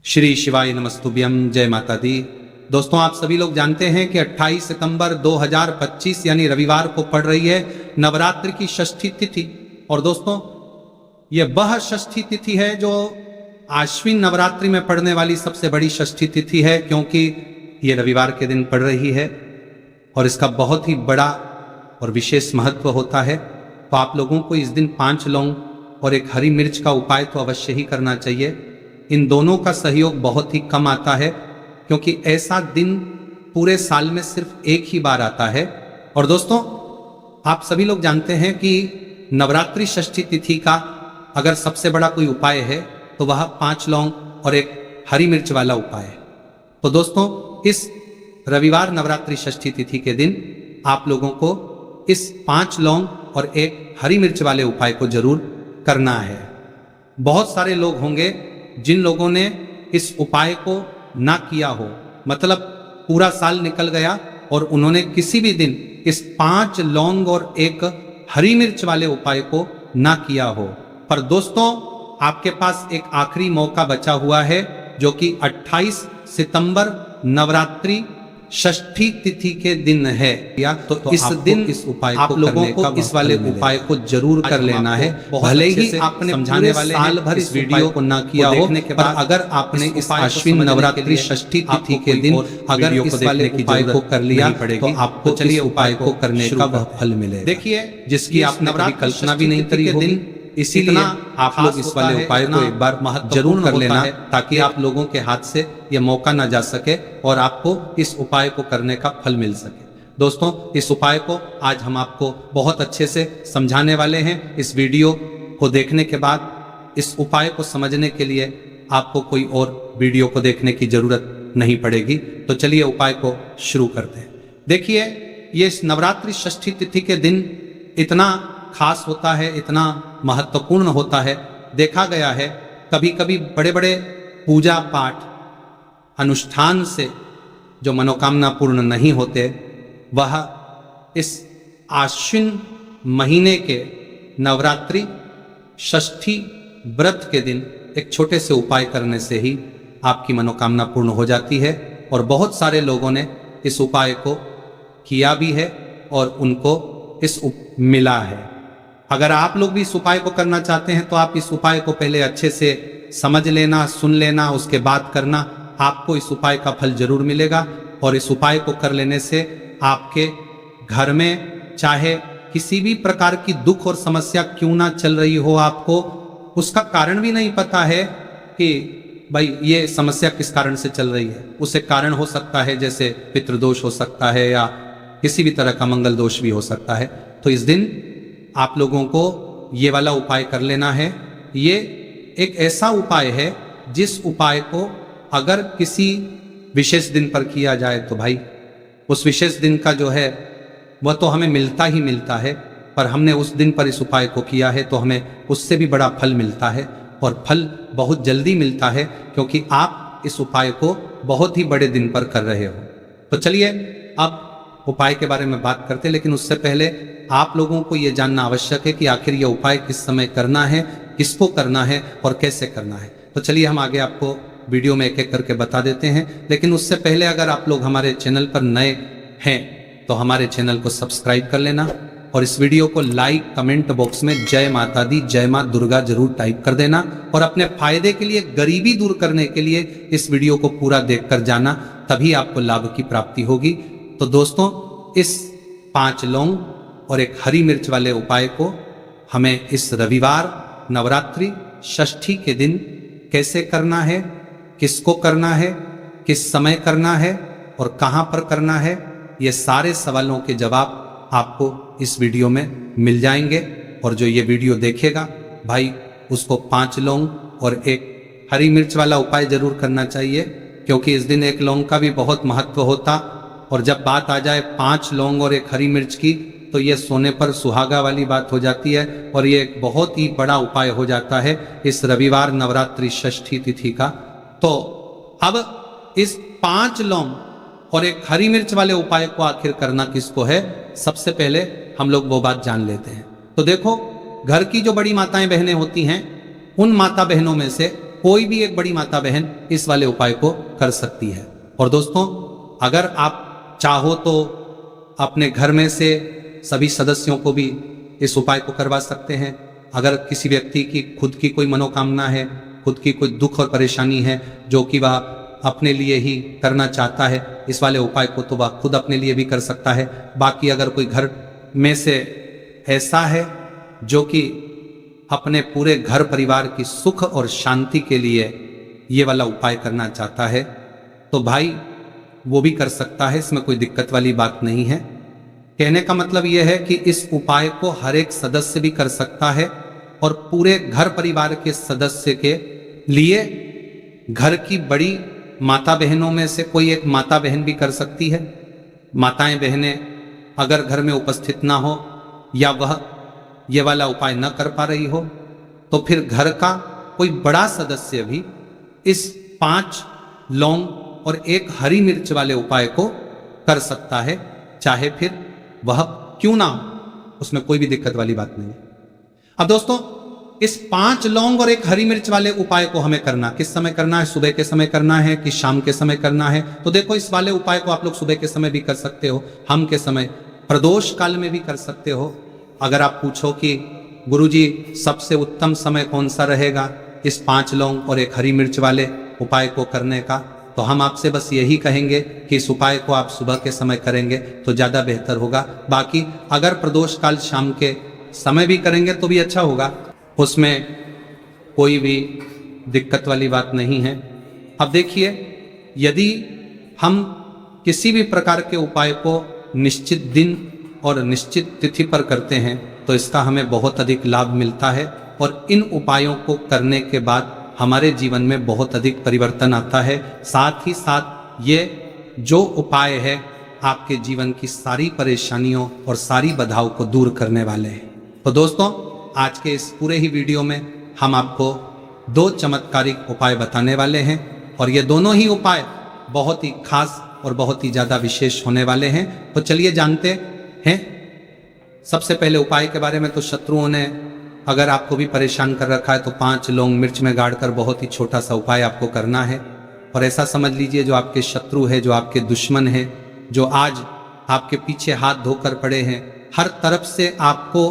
श्री शिवाय नमस्तुभ्यम। जय माता दी। दोस्तों, आप सभी लोग जानते हैं कि 28 सितंबर 2025 यानी रविवार को पड़ रही है नवरात्रि की षष्ठी तिथि। और दोस्तों, यह वह षष्ठी तिथि है जो आश्विन नवरात्रि में पड़ने वाली सबसे बड़ी षष्ठी तिथि है, क्योंकि ये रविवार के दिन पड़ रही है और इसका बहुत ही बड़ा और विशेष महत्व होता है। तो आप लोगों को इस दिन 5 लौंग और एक हरी मिर्च का उपाय तो अवश्य ही करना चाहिए। इन दोनों का सहयोग बहुत ही कम आता है, क्योंकि ऐसा दिन पूरे साल में सिर्फ एक ही बार आता है। और दोस्तों, आप सभी लोग जानते हैं कि नवरात्रि षष्ठी तिथि का अगर सबसे बड़ा कोई उपाय है तो वह 5 लौंग और एक हरी मिर्च वाला उपाय है। तो दोस्तों, इस रविवार नवरात्रि षष्ठी तिथि के दिन आप लोगों को इस 5 लौंग और एक हरी मिर्च वाले उपाय को जरूर करना है। बहुत सारे लोग होंगे जिन लोगों ने इस उपाय को ना किया हो, मतलब पूरा साल निकल गया और उन्होंने किसी भी दिन इस 5 लौंग और एक हरी मिर्च वाले उपाय को ना किया हो। पर दोस्तों, आपके पास एक आखिरी मौका बचा हुआ है, जो कि 28 सितंबर नवरात्रि षष्ठी तिथि के दिन है। या तो इस दिन इस उपाय आप लोगों को इस वाले उपाय को जरूर कर लेना है। भले ही आपने समझाने वाले साल भर इस वीडियो को ना किया हो, पर अगर आपने इस आश्विन नवरात्रि षष्ठी तिथि के दिन अगर इस वाले उपाय को कर लिया तो आपको चलिए उपाय को करने का वह फल मिलेगा। देखिए, जिसकी आपने कभी कल्पना भी नहीं करी होगी, इसीलिए आप लोग इस वाले उपाय को एक बार जरूर कर लेना, ताकि आप लोगों के हाथ से यह मौका ना जा सके और आपको इस उपाय को करने का फल मिल सके। दोस्तों, इस उपाय को आज हम आपको बहुत अच्छे से समझाने वाले हैं। इस वीडियो को देखने के बाद इस उपाय को समझने के लिए आपको कोई और वीडियो को देखने की जरूरत नहीं पड़ेगी। तो चलिए उपाय को शुरू करते हैं। देखिए, ये इस नवरात्रि षष्ठी तिथि के दिन इतना खास होता है, इतना महत्वपूर्ण होता है। देखा गया है कभी कभी बड़े बड़े पूजा पाठ अनुष्ठान से जो मनोकामना पूर्ण नहीं होते, वह इस आश्विन महीने के नवरात्रि षष्ठी व्रत के दिन एक छोटे से उपाय करने से ही आपकी मनोकामना पूर्ण हो जाती है। और बहुत सारे लोगों ने इस उपाय को किया भी है और उनको मिला है। अगर आप लोग भी इस उपाय को करना चाहते हैं तो आप इस उपाय को पहले अच्छे से समझ लेना, सुन लेना, उसके बाद करना। आपको इस उपाय का फल जरूर मिलेगा। और इस उपाय को कर लेने से आपके घर में चाहे किसी भी प्रकार की दुख और समस्या क्यों ना चल रही हो, आपको उसका कारण भी नहीं पता है कि भाई ये समस्या किस कारण से चल रही है। उसे कारण हो सकता है, जैसे पितृदोष हो सकता है या किसी भी तरह का मंगल दोष भी हो सकता है। तो इस दिन आप लोगों को ये वाला उपाय कर लेना है। ये एक ऐसा उपाय है जिस उपाय को अगर किसी विशेष दिन पर किया जाए तो भाई उस विशेष दिन का जो है वह तो हमें मिलता ही मिलता है, पर हमने उस दिन पर इस उपाय को किया है तो हमें उससे भी बड़ा फल मिलता है। और फल बहुत जल्दी मिलता है, क्योंकि आप इस उपाय को बहुत ही बड़े दिन पर कर रहे हो। तो चलिए अब उपाय के बारे में बात करते हैं, लेकिन उससे पहले आप लोगों को यह जानना आवश्यक है कि आखिर यह उपाय किस समय करना है, किसको करना है और कैसे करना है। तो चलिए हम आगे आपको वीडियो में एक एक करके बता देते हैं। लेकिन उससे पहले अगर आप लोग हमारे चैनल पर नए हैं तो हमारे चैनल को सब्सक्राइब कर लेना और इस वीडियो को लाइक कमेंट बॉक्स में जय माता दी, जय माँ दुर्गा जरूर टाइप कर देना। और अपने फायदे के लिए, गरीबी दूर करने के लिए इस वीडियो को पूरा देख कर जाना, तभी आपको लाभ की प्राप्ति होगी। तो दोस्तों, इस 5 लौंग और एक हरी मिर्च वाले उपाय को हमें इस रविवार नवरात्रि षष्ठी के दिन कैसे करना है, किसको करना है, किस समय करना है और कहां पर करना है, ये सारे सवालों के जवाब आपको इस वीडियो में मिल जाएंगे। और जो ये वीडियो देखेगा भाई, उसको 5 लौंग और एक हरी मिर्च वाला उपाय जरूर करना चाहिए, क्योंकि इस दिन एक लौंग का भी बहुत महत्व होता। और जब बात आ जाए 5 लौंग और एक हरी मिर्च की, तो ये सोने पर सुहागा वाली बात हो जाती है और ये एक बहुत ही बड़ा उपाय हो जाता है इस रविवार नवरात्रि षष्ठी तिथि का। तो अब इस 5 लौंग और एक हरी मिर्च वाले उपाय को आखिर करना किसको है, सबसे पहले हम लोग वो बात जान लेते हैं। तो देखो, घर की जो बड़ी माताएं बहनें होती हैं, उन माता बहनों में से कोई भी एक बड़ी माता बहन इस वाले उपाय को कर सकती है। और दोस्तों, अगर आप चाहो तो अपने घर में से सभी सदस्यों को भी इस उपाय को करवा सकते हैं। अगर किसी व्यक्ति की खुद की कोई मनोकामना है, खुद की कोई दुख और परेशानी है जो कि वह अपने लिए ही करना चाहता है, इस वाले उपाय को तो वह खुद अपने लिए भी कर सकता है। बाकी अगर कोई घर में से ऐसा है जो कि अपने पूरे घर परिवार की सुख और शांति के लिए ये वाला उपाय करना चाहता है, तो भाई वो भी कर सकता है, इसमें कोई दिक्कत वाली बात नहीं है। कहने का मतलब यह है कि इस उपाय को हर एक सदस्य भी कर सकता है और पूरे घर परिवार के सदस्य के लिए घर की बड़ी माता बहनों में से कोई एक माता बहन भी कर सकती है। माताएं बहनें अगर घर में उपस्थित ना हो या वह ये वाला उपाय न कर पा रही हो, तो फिर घर का कोई बड़ा सदस्य भी इस 5 लौंग और 1 हरी मिर्च वाले उपाय को कर सकता है, चाहे फिर वह क्यों ना हो, उसमें कोई भी दिक्कत वाली बात नहीं है। अब दोस्तों, इस 5 लौंग और 1 हरी मिर्च वाले उपाय को हमें करना किस समय करना है? सुबह के समय करना है कि शाम के समय करना है? तो देखो, इस वाले उपाय को आप लोग सुबह के समय भी कर सकते हो, हम के समय प्रदोष काल में भी कर सकते हो। अगर आप पूछो कि गुरुजी सबसे उत्तम समय कौन सा रहेगा इस 5 लौंग और 1 हरी मिर्च वाले उपाय को करने का, तो हम आपसे बस यही कहेंगे कि इस उपाय को आप सुबह के समय करेंगे तो ज़्यादा बेहतर होगा। बाकी अगर प्रदोष काल शाम के समय भी करेंगे तो भी अच्छा होगा, उसमें कोई भी दिक्कत वाली बात नहीं है। अब देखिए, यदि हम किसी भी प्रकार के उपाय को निश्चित दिन और निश्चित तिथि पर करते हैं तो इसका हमें बहुत अधिक लाभ मिलता है और इन उपायों को करने के बाद हमारे जीवन में बहुत अधिक परिवर्तन आता है। साथ ही साथ ये जो उपाय है आपके जीवन की सारी परेशानियों और सारी बाधाओं को दूर करने वाले हैं। तो दोस्तों, आज के इस पूरे ही वीडियो में हम आपको 2 चमत्कारिक उपाय बताने वाले हैं और ये दोनों ही उपाय बहुत ही खास और बहुत ही ज़्यादा विशेष होने वाले हैं। तो चलिए जानते हैं सबसे पहले उपाय के बारे में। तो शत्रुओं ने अगर आपको भी परेशान कर रखा है तो 5 लौंग मिर्च में गाड़कर बहुत ही छोटा सा उपाय आपको करना है। और ऐसा समझ लीजिए, जो आपके शत्रु है, जो आपके दुश्मन है, जो आज आपके पीछे हाथ धोकर पड़े हैं, हर तरफ से आपको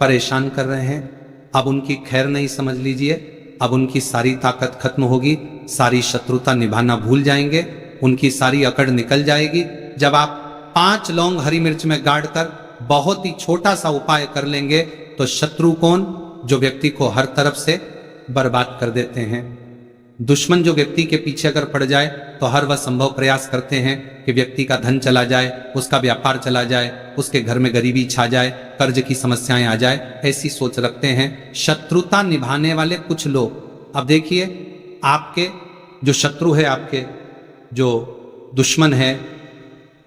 परेशान कर रहे हैं, अब उनकी खैर नहीं समझ लीजिए। अब उनकी सारी ताकत खत्म होगी, सारी शत्रुता निभाना भूल जाएंगे, उनकी सारी अकड़ निकल जाएगी जब आप 5 लौंग हरी मिर्च में गाड़कर बहुत ही छोटा सा उपाय कर लेंगे। तो शत्रु कौन? जो व्यक्ति को हर तरफ से बर्बाद कर देते हैं। दुश्मन जो व्यक्ति के पीछे अगर पड़ जाए तो हर वह संभव प्रयास करते हैं कि व्यक्ति का धन चला जाए, उसका व्यापार चला जाए, उसके घर में गरीबी छा जाए, कर्ज की समस्याएं आ जाए, ऐसी सोच रखते हैं शत्रुता निभाने वाले कुछ लोग। अब देखिए, आपके जो शत्रु है, आपके जो दुश्मन है,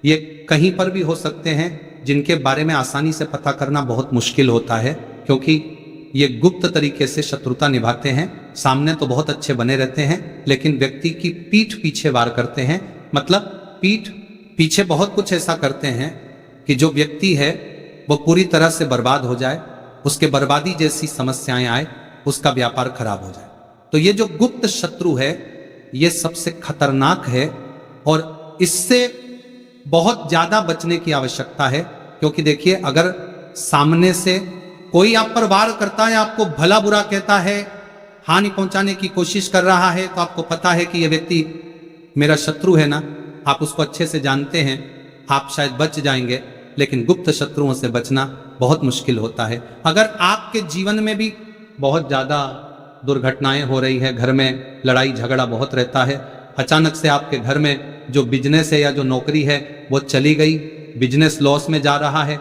ये कहीं पर भी हो सकते हैं, जिनके बारे में आसानी से पता करना बहुत मुश्किल होता है, क्योंकि ये गुप्त तरीके से शत्रुता निभाते हैं। सामने तो बहुत अच्छे बने रहते हैं, लेकिन व्यक्ति की पीठ पीछे वार करते हैं। मतलब पीठ पीछे बहुत कुछ ऐसा करते हैं कि जो व्यक्ति है वो पूरी तरह से बर्बाद हो जाए, उसके बर्बादी जैसी समस्याएं आए, उसका व्यापार खराब हो जाए। तो ये जो गुप्त शत्रु है, ये सबसे खतरनाक है और इससे बहुत ज्यादा बचने की आवश्यकता है। क्योंकि देखिए, अगर सामने से कोई आप पर वार करता है, आपको भला बुरा कहता है, हानि पहुंचाने की कोशिश कर रहा है, तो आपको पता है कि यह व्यक्ति मेरा शत्रु है ना, आप उसको अच्छे से जानते हैं, आप शायद बच जाएंगे। लेकिन गुप्त शत्रुओं से बचना बहुत मुश्किल होता है। अगर आपके जीवन में भी बहुत ज्यादा दुर्घटनाएं हो रही है, घर में लड़ाई झगड़ा बहुत रहता है, अचानक से आपके घर में जो बिजनेस है या जो नौकरी है वो चली गई, बिजनेस लॉस में जा रहा है,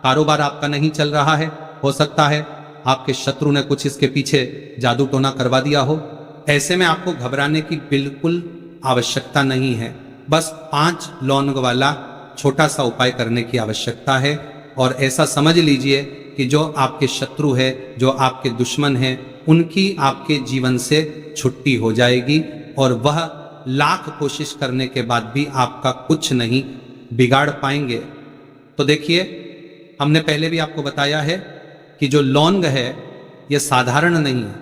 कारोबार आपका नहीं चल रहा है, हो सकता है आपके शत्रु ने कुछ इसके पीछे जादू टोना करवा दिया हो। ऐसे में आपको घबराने की बिल्कुल आवश्यकता नहीं है। बस 5 लौंग वाला छोटा सा उपाय करने की आवश्यकता है। और ऐसा समझ लीजिए कि जो आपके शत्रु है, जो आपके दुश्मन है, उनकी आपके जीवन से छुट्टी हो जाएगी और वह लाख कोशिश करने के बाद भी आपका कुछ नहीं बिगाड़ पाएंगे। तो देखिए, हमने पहले भी आपको बताया है कि जो लौंग है ये साधारण नहीं है।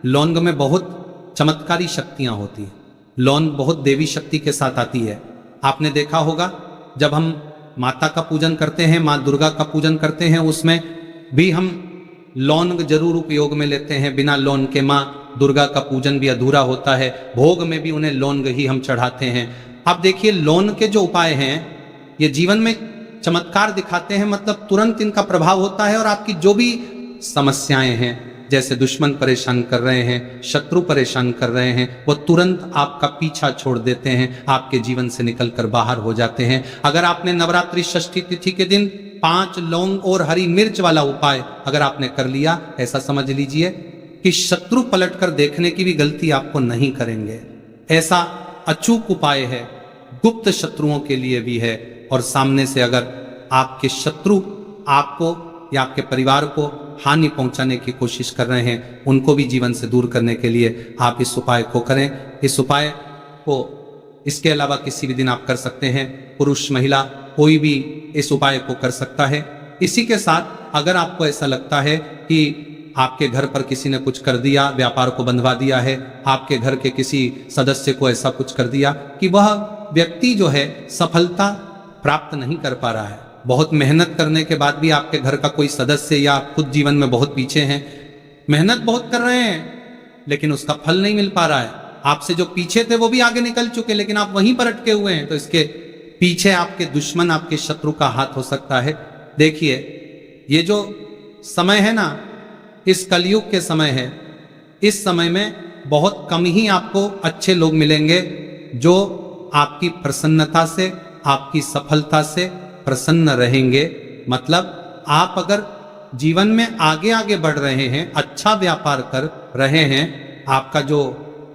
लौंग में बहुत चमत्कारी शक्तियां होती हैं। लौंग बहुत देवी शक्ति के साथ आती है। आपने देखा होगा जब हम माता का पूजन करते हैं, माँ दुर्गा का पूजन करते हैं, उसमें भी हम लौंग जरूर उपयोग में लेते हैं। बिना लौंग के माँ दुर्गा का पूजन भी अधूरा होता है। भोग में भी उन्हें लौंग ही हम चढ़ाते हैं। अब देखिए लौंग के जो उपाय हैं ये जीवन में चमत्कार दिखाते हैं, मतलब तुरंत इनका प्रभाव होता है और आपकी जो भी समस्याएं हैं, जैसे दुश्मन परेशान कर रहे हैं, शत्रु परेशान कर रहे हैं, वो तुरंत आपका पीछा छोड़ देते हैं, आपके जीवन से निकलकर बाहर हो जाते हैं। अगर आपने नवरात्रि षष्ठी तिथि के दिन 5 लौंग और हरी मिर्च वाला उपाय अगर आपने कर लिया, ऐसा समझ लीजिए कि शत्रु पलटकर देखने की भी गलती आपको नहीं करेंगे। ऐसा अचूक उपाय है, गुप्त शत्रुओं के लिए भी है। और सामने से अगर आपके शत्रु आपको या आपके परिवार को हानि पहुंचाने की कोशिश कर रहे हैं, उनको भी जीवन से दूर करने के लिए आप इस उपाय को करें। इस उपाय को इसके अलावा किसी भी दिन आप कर सकते हैं। पुरुष महिला कोई भी इस उपाय को कर सकता है। इसी के साथ अगर आपको ऐसा लगता है कि आपके घर पर किसी ने कुछ कर दिया, व्यापार को बंधवा दिया है, आपके घर के किसी सदस्य को ऐसा कुछ कर दिया कि वह व्यक्ति जो है सफलता प्राप्त नहीं कर पा रहा है, बहुत मेहनत करने के बाद भी आपके घर का कोई सदस्य या खुद जीवन में बहुत पीछे हैं, मेहनत बहुत कर रहे हैं लेकिन उसका फल नहीं मिल पा रहा है, आपसे जो पीछे थे वो भी आगे निकल चुके लेकिन आप वहीं पर अटके हुए हैं, तो इसके पीछे आपके दुश्मन, आपके शत्रु का हाथ हो सकता है। देखिए ये जो समय है ना, इस कलयुग के समय है, इस समय में बहुत कम ही आपको अच्छे लोग मिलेंगे जो आपकी प्रसन्नता से, आपकी सफलता से प्रसन्न रहेंगे। मतलब आप अगर जीवन में आगे आगे बढ़ रहे हैं, अच्छा व्यापार कर रहे हैं, आपका जो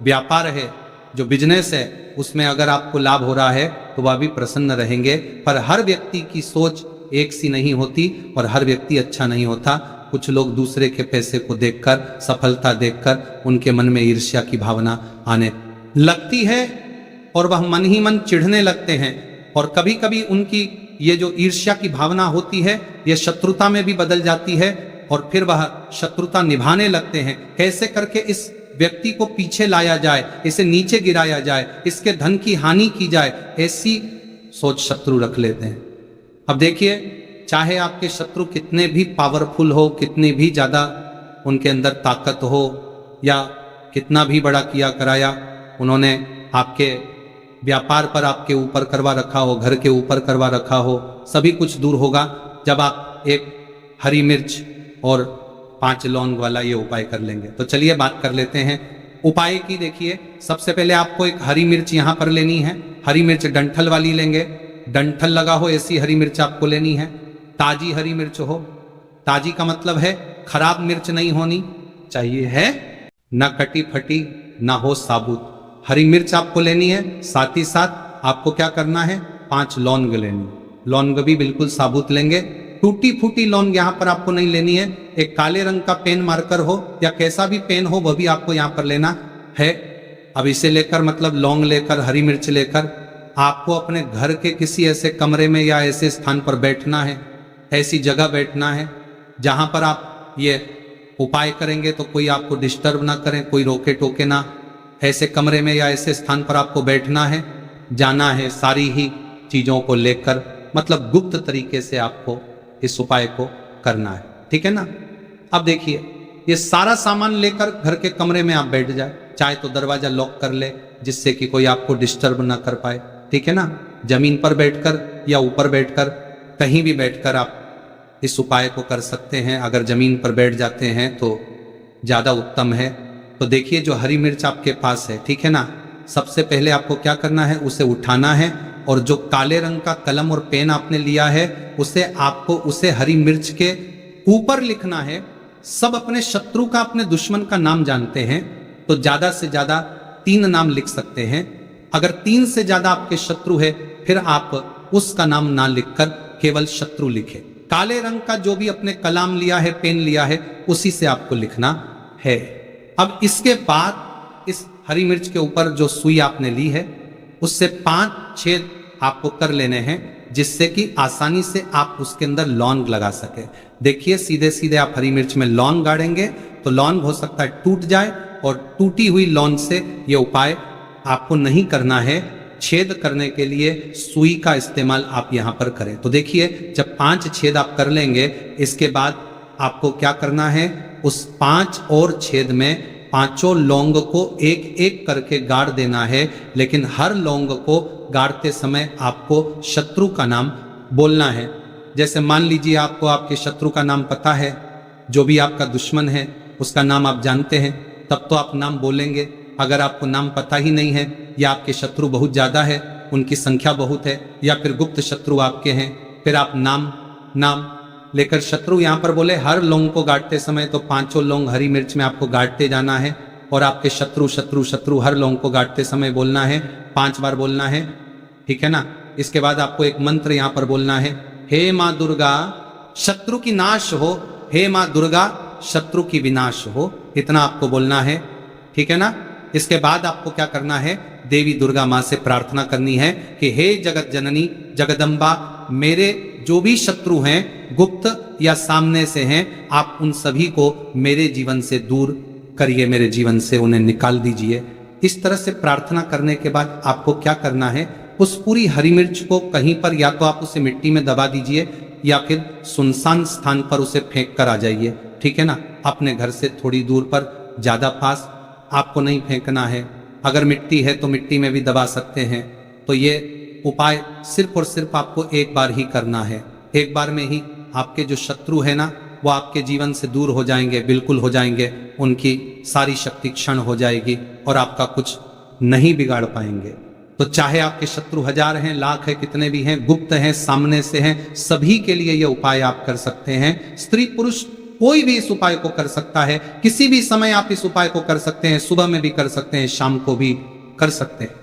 व्यापार है, जो बिजनेस है, उसमें अगर आपको लाभ हो रहा है तो वह भी प्रसन्न रहेंगे। पर हर व्यक्ति की सोच एक सी नहीं होती और हर व्यक्ति अच्छा नहीं होता। कुछ लोग दूसरे के पैसे को देखकर, सफलता देखकर उनके मन में ईर्ष्या की भावना आने लगती है और वह मन ही मन चिढ़ने लगते हैं। और कभी कभी उनकी ये जो ईर्ष्या की भावना होती है ये शत्रुता में भी बदल जाती है और फिर वह शत्रुता निभाने लगते हैं। कैसे करके इस व्यक्ति को पीछे लाया जाए, इसे नीचे गिराया जाए, इसके धन की हानि की जाए, ऐसी सोच शत्रु रख लेते हैं। अब देखिए, चाहे आपके शत्रु कितने भी पावरफुल हो, कितनी भी ज्यादा उनके अंदर ताकत हो या कितना भी बड़ा किया कराया उन्होंने आपके व्यापार पर आपके ऊपर करवा रखा हो, घर के ऊपर करवा रखा हो, सभी कुछ दूर होगा जब आप एक हरी मिर्च और 5 लौंग वाला ये उपाय कर लेंगे। तो चलिए बात कर लेते हैं उपाय की। देखिए सबसे पहले आपको एक हरी मिर्च यहाँ पर लेनी है। हरी मिर्च डंठल वाली लेंगे, डंठल लगा हो ऐसी हरी मिर्च आपको लेनी है। ताजी हरी मिर्च हो, ताजी का मतलब है खराब मिर्च नहीं होनी चाहिए, है ना कटी फटी ना हो साबुत। हरी मिर्च आपको लेनी है। साथ ही साथ आपको क्या करना है, 5 लौंग लेनी। लौंग भी बिल्कुल साबुत लेंगे, टूटी फूटी लौंग यहाँ पर आपको नहीं लेनी है। एक काले रंग का पेन मार्कर हो या कैसा भी पेन हो वह भी आपको यहाँ पर लेना है। अब इसे लेकर, मतलब लौंग लेकर, हरी मिर्च लेकर आपको अपने घर के किसी ऐसे कमरे में या ऐसे स्थान पर बैठना है, ऐसी जगह बैठना है जहां पर आप ये उपाय करेंगे तो कोई आपको डिस्टर्ब ना करें, कोई रोके टोके ना। ऐसे कमरे में या ऐसे स्थान पर आपको बैठना है, जाना है सारी ही चीजों को लेकर, मतलब गुप्त तरीके से आपको इस उपाय को करना है, ठीक है ना। अब देखिए ये सारा सामान लेकर घर के कमरे में आप बैठ जाए, चाहे तो दरवाजा लॉक कर ले जिससे कि कोई आपको डिस्टर्ब ना कर पाए, ठीक है ना। जमीन पर बैठकर या ऊपर बैठकर, कहीं भी बैठकर आप इस उपाय को कर सकते हैं। अगर जमीन पर बैठ जाते हैं तो ज्यादा उत्तम है। तो देखिए जो हरी मिर्च आपके पास है, ठीक है ना, सबसे पहले आपको क्या करना है, उसे उठाना है और जो काले रंग का कलम और पेन आपने लिया है उसे हरी मिर्च के ऊपर लिखना है। सब अपने शत्रु का, अपने दुश्मन का नाम जानते हैं तो ज्यादा से ज्यादा 3 नाम लिख सकते हैं। अगर 3 से ज्यादा आपके शत्रु है फिर आप उसका नाम ना लिखकर केवल शत्रु लिखे। काले रंग का जो भी अपने कलम लिया है, पेन लिया है, उसी से आपको लिखना है। अब इसके बाद इस हरी मिर्च के ऊपर जो सुई आपने ली है उससे 5 छेद आपको कर लेने हैं जिससे कि आसानी से आप उसके अंदर लौंग लगा सके। देखिए सीधे सीधे आप हरी मिर्च में लौंग गाड़ेंगे तो लौंग हो सकता है टूट जाए और टूटी हुई लौन से ये उपाय आपको नहीं करना है। छेद करने के लिए सुई का इस्तेमाल आप यहाँ पर करें। तो देखिए, जब 5 छेद आप कर लेंगे, इसके बाद आपको क्या करना है, उस 5 और छेद में 5 लौंग को एक एक करके गाड़ देना है। लेकिन हर लौंग को गाड़ते समय आपको शत्रु का नाम बोलना है। जैसे मान लीजिए आपको आपके शत्रु का नाम पता है, जो भी आपका दुश्मन है उसका नाम आप जानते हैं, तब तो आप नाम बोलेंगे। अगर आपको नाम पता ही नहीं है, या आपके शत्रु बहुत ज़्यादा है, उनकी संख्या बहुत है, या फिर गुप्त शत्रु आपके हैं, फिर आप नाम लेकर शत्रु यहाँ पर बोले हर लौंग को गाड़ते समय, तो 5 लौंग हरी मिर्च में आपको गाड़ते जाना है। और आपके शत्रु हर लौंग को गाड़ते समय बोलना है, 5 बार बोलना है, ठीक है ना। इसके बाद आपको एक मंत्र यहाँ पर बोलना है, हे माँ दुर्गा शत्रु की नाश हो, हे माँ दुर्गा शत्रु की विनाश हो। इतना आपको बोलना है, ठीक है ना। इसके बाद आपको क्या करना है, देवी दुर्गा माँ से प्रार्थना करनी है कि हे जगत जननी जगदम्बा, मेरे जो भी शत्रु हैं, गुप्त या सामने से हैं, आप उन सभी को मेरे जीवन से दूर करिए, मेरे जीवन से उन्हें निकाल दीजिए। इस तरह से प्रार्थना करने के बाद आपको क्या करना है, उस पूरी हरी मिर्च को कहीं पर या तो आप उसे मिट्टी में दबा दीजिए, या फिर सुनसान स्थान पर उसे फेंक कर आ जाइए, ठीक है ना। अपने घर से थोड़ी दूर पर, ज्यादा पास आपको नहीं फेंकना है। अगर मिट्टी है तो मिट्टी में भी दबा सकते हैं। तो ये उपाय सिर्फ और सिर्फ आपको एक बार ही करना है। एक बार में ही आपके जो शत्रु है ना, वो आपके जीवन से दूर हो जाएंगे, बिल्कुल हो जाएंगे। उनकी सारी शक्ति क्षण हो जाएगी और आपका कुछ नहीं बिगाड़ पाएंगे। तो चाहे आपके शत्रु 1000 हैं, लाख है, कितने भी हैं, गुप्त हैं, सामने से हैं, सभी के लिए ये उपाय आप कर सकते हैं। स्त्री पुरुष कोई भी इस उपाय को कर सकता है। किसी भी समय आप इस उपाय को कर सकते हैं। सुबह में भी कर सकते हैं, शाम को भी कर सकते हैं।